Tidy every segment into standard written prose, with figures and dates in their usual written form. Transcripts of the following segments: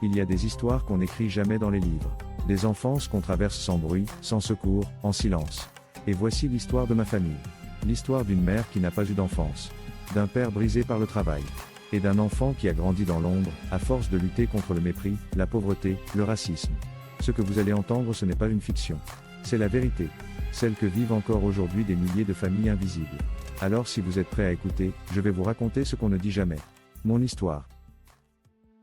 Il y a des histoires qu'on n'écrit jamais dans les livres. Des enfances qu'on traverse sans bruit, sans secours, en silence. Et voici l'histoire de ma famille. L'histoire d'une mère qui n'a pas eu d'enfance. D'un père brisé par le travail. Et d'un enfant qui a grandi dans l'ombre, à force de lutter contre le mépris, la pauvreté, le racisme. Ce que vous allez entendre, ce n'est pas une fiction. C'est la vérité. Celle que vivent encore aujourd'hui des milliers de familles invisibles. Alors si vous êtes prêts à écouter, je vais vous raconter ce qu'on ne dit jamais. Mon histoire.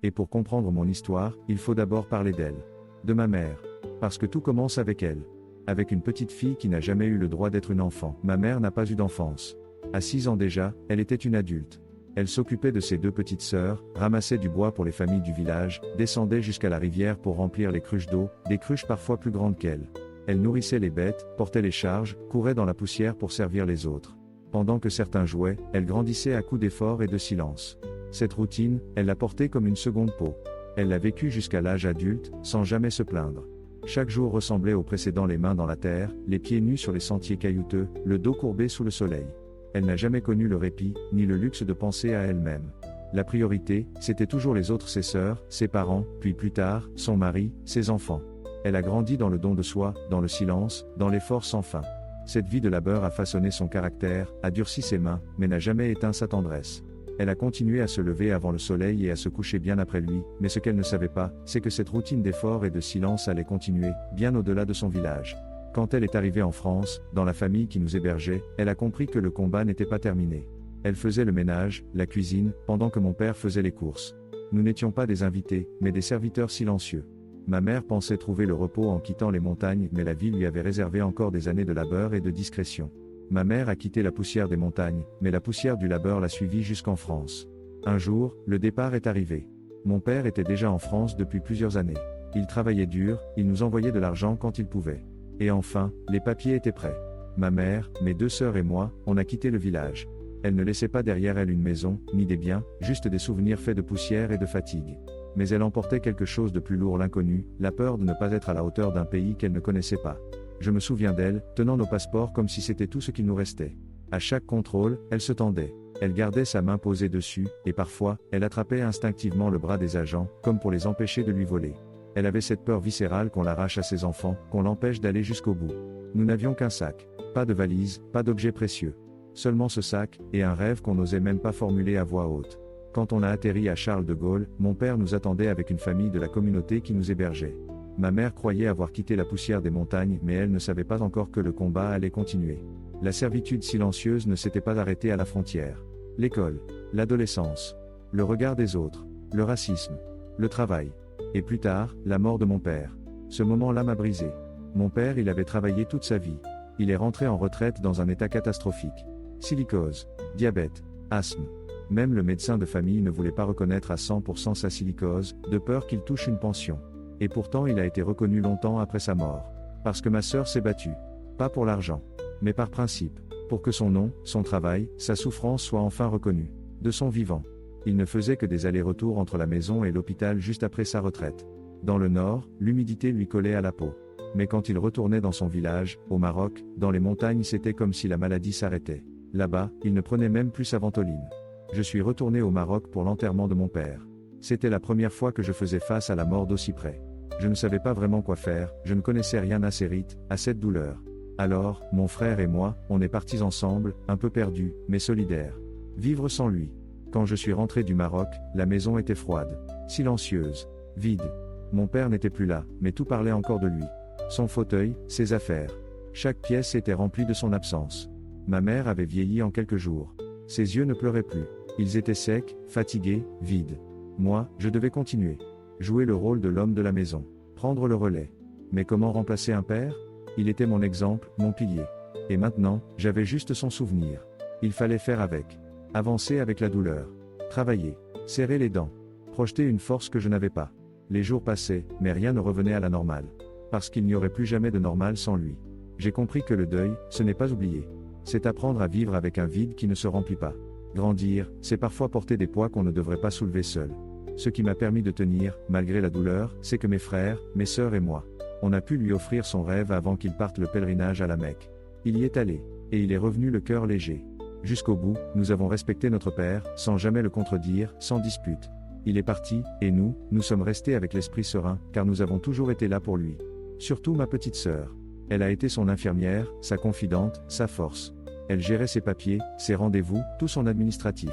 Et pour comprendre mon histoire, il faut d'abord parler d'elle. De ma mère. Parce que tout commence avec elle. Avec une petite fille qui n'a jamais eu le droit d'être une enfant. Ma mère n'a pas eu d'enfance. À 6 ans déjà, elle était une adulte. Elle s'occupait de ses 2 petites sœurs, ramassait du bois pour les familles du village, descendait jusqu'à la rivière pour remplir les cruches d'eau, des cruches parfois plus grandes qu'elle. Elle nourrissait les bêtes, portait les charges, courait dans la poussière pour servir les autres. Pendant que certains jouaient, elle grandissait à coups d'efforts et de silence. Cette routine, elle l'a portée comme une seconde peau. Elle l'a vécue jusqu'à l'âge adulte, sans jamais se plaindre. Chaque jour ressemblait au précédent, les mains dans la terre, les pieds nus sur les sentiers caillouteux, le dos courbé sous le soleil. Elle n'a jamais connu le répit, ni le luxe de penser à elle-même. La priorité, c'était toujours les autres, ses sœurs, ses parents, puis plus tard, son mari, ses enfants. Elle a grandi dans le don de soi, dans le silence, dans l'effort sans fin. Cette vie de labeur a façonné son caractère, a durci ses mains, mais n'a jamais éteint sa tendresse. Elle a continué à se lever avant le soleil et à se coucher bien après lui, mais ce qu'elle ne savait pas, c'est que cette routine d'effort et de silence allait continuer, bien au-delà de son village. Quand elle est arrivée en France, dans la famille qui nous hébergeait, elle a compris que le combat n'était pas terminé. Elle faisait le ménage, la cuisine, pendant que mon père faisait les courses. Nous n'étions pas des invités, mais des serviteurs silencieux. Ma mère pensait trouver le repos en quittant les montagnes, mais la vie lui avait réservé encore des années de labeur et de discrétion. Ma mère a quitté la poussière des montagnes, mais la poussière du labeur l'a suivie jusqu'en France. Un jour, le départ est arrivé. Mon père était déjà en France depuis plusieurs années. Il travaillait dur, il nous envoyait de l'argent quand il pouvait. Et enfin, les papiers étaient prêts. Ma mère, mes 2 sœurs et moi, on a quitté le village. Elle ne laissait pas derrière elle une maison, ni des biens, juste des souvenirs faits de poussière et de fatigue. Mais elle emportait quelque chose de plus lourd, l'inconnu, la peur de ne pas être à la hauteur d'un pays qu'elle ne connaissait pas. Je me souviens d'elle, tenant nos passeports comme si c'était tout ce qu'il nous restait. À chaque contrôle, elle se tendait. Elle gardait sa main posée dessus, et parfois, elle attrapait instinctivement le bras des agents, comme pour les empêcher de lui voler. Elle avait cette peur viscérale qu'on l'arrache à ses enfants, qu'on l'empêche d'aller jusqu'au bout. Nous n'avions qu'un sac. Pas de valise, pas d'objets précieux. Seulement ce sac, et un rêve qu'on n'osait même pas formuler à voix haute. Quand on a atterri à Charles de Gaulle, mon père nous attendait avec une famille de la communauté qui nous hébergeait. Ma mère croyait avoir quitté la poussière des montagnes, mais elle ne savait pas encore que le combat allait continuer. La servitude silencieuse ne s'était pas arrêtée à la frontière. L'école, l'adolescence, le regard des autres, le racisme, le travail. Et plus tard, la mort de mon père. Ce moment-là m'a brisé. Mon père, il avait travaillé toute sa vie. Il est rentré en retraite dans un état catastrophique. Silicose, diabète, asthme. Même le médecin de famille ne voulait pas reconnaître à 100% sa silicose, de peur qu'il touche une pension. Et pourtant il a été reconnu longtemps après sa mort. Parce que ma sœur s'est battue. Pas pour l'argent. Mais par principe. Pour que son nom, son travail, sa souffrance soient enfin reconnus. De son vivant. Il ne faisait que des allers-retours entre la maison et l'hôpital juste après sa retraite. Dans le nord, l'humidité lui collait à la peau. Mais quand il retournait dans son village, au Maroc, dans les montagnes, c'était comme si la maladie s'arrêtait. Là-bas, il ne prenait même plus sa ventoline. Je suis retourné au Maroc pour l'enterrement de mon père. C'était la première fois que je faisais face à la mort d'aussi près. Je ne savais pas vraiment quoi faire, je ne connaissais rien à ces rites, à cette douleur. Alors, mon frère et moi, on est partis ensemble, un peu perdus, mais solidaires. Vivre sans lui. Quand je suis rentré du Maroc, la maison était froide, silencieuse, vide. Mon père n'était plus là, mais tout parlait encore de lui. Son fauteuil, ses affaires. Chaque pièce était remplie de son absence. Ma mère avait vieilli en quelques jours. Ses yeux ne pleuraient plus. Ils étaient secs, fatigués, vides. Moi, je devais continuer. Jouer le rôle de l'homme de la maison. Prendre le relais. Mais comment remplacer un père ? Il était mon exemple, mon pilier. Et maintenant, j'avais juste son souvenir. Il fallait faire avec. Avancer avec la douleur. Travailler. Serrer les dents. Projeter une force que je n'avais pas. Les jours passaient, mais rien ne revenait à la normale. Parce qu'il n'y aurait plus jamais de normal sans lui. J'ai compris que le deuil, ce n'est pas oublier. C'est apprendre à vivre avec un vide qui ne se remplit pas. Grandir, c'est parfois porter des poids qu'on ne devrait pas soulever seul. Ce qui m'a permis de tenir, malgré la douleur, c'est que mes frères, mes sœurs et moi, on a pu lui offrir son rêve avant qu'il parte le pèlerinage à la Mecque. Il y est allé. Et il est revenu le cœur léger. Jusqu'au bout, nous avons respecté notre père, sans jamais le contredire, sans dispute. Il est parti, et nous sommes restés avec l'esprit serein, car nous avons toujours été là pour lui. Surtout ma petite sœur. Elle a été son infirmière, sa confidente, sa force. Elle gérait ses papiers, ses rendez-vous, tout son administratif.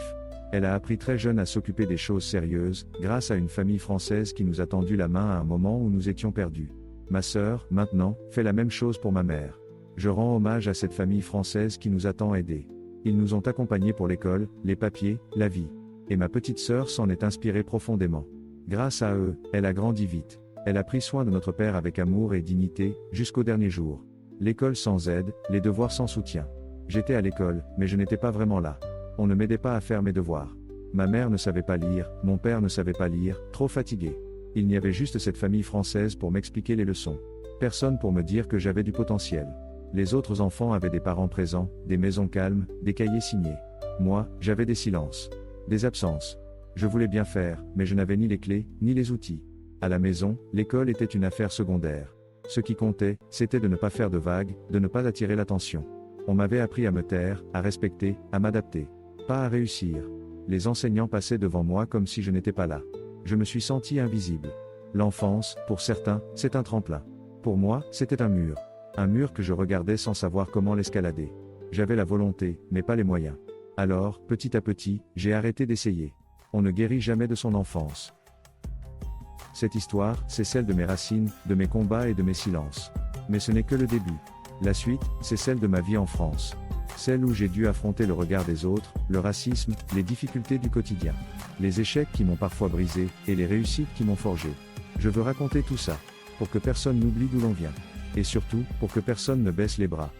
Elle a appris très jeune à s'occuper des choses sérieuses, grâce à une famille française qui nous a tendu la main à un moment où nous étions perdus. Ma sœur, maintenant, fait la même chose pour ma mère. Je rends hommage à cette famille française qui nous a tant aidés. Ils nous ont accompagnés pour l'école, les papiers, la vie. Et ma petite sœur s'en est inspirée profondément. Grâce à eux, elle a grandi vite. Elle a pris soin de notre père avec amour et dignité, jusqu'au dernier jour. L'école sans aide, les devoirs sans soutien. J'étais à l'école, mais je n'étais pas vraiment là. On ne m'aidait pas à faire mes devoirs. Ma mère ne savait pas lire, mon père ne savait pas lire, trop fatigué. Il n'y avait juste cette famille française pour m'expliquer les leçons. Personne pour me dire que j'avais du potentiel. Les autres enfants avaient des parents présents, des maisons calmes, des cahiers signés. Moi, j'avais des silences. Des absences. Je voulais bien faire, mais je n'avais ni les clés, ni les outils. À la maison, l'école était une affaire secondaire. Ce qui comptait, c'était de ne pas faire de vagues, de ne pas attirer l'attention. On m'avait appris à me taire, à respecter, à m'adapter. Pas à réussir. Les enseignants passaient devant moi comme si je n'étais pas là. Je me suis senti invisible. L'enfance, pour certains, c'est un tremplin. Pour moi, c'était un mur. Un mur que je regardais sans savoir comment l'escalader. J'avais la volonté, mais pas les moyens. Alors, petit à petit, j'ai arrêté d'essayer. On ne guérit jamais de son enfance. Cette histoire, c'est celle de mes racines, de mes combats et de mes silences. Mais ce n'est que le début. La suite, c'est celle de ma vie en France. Celle où j'ai dû affronter le regard des autres, le racisme, les difficultés du quotidien. Les échecs qui m'ont parfois brisé, et les réussites qui m'ont forgé. Je veux raconter tout ça, pour que personne n'oublie d'où l'on vient. Et surtout, pour que personne ne baisse les bras.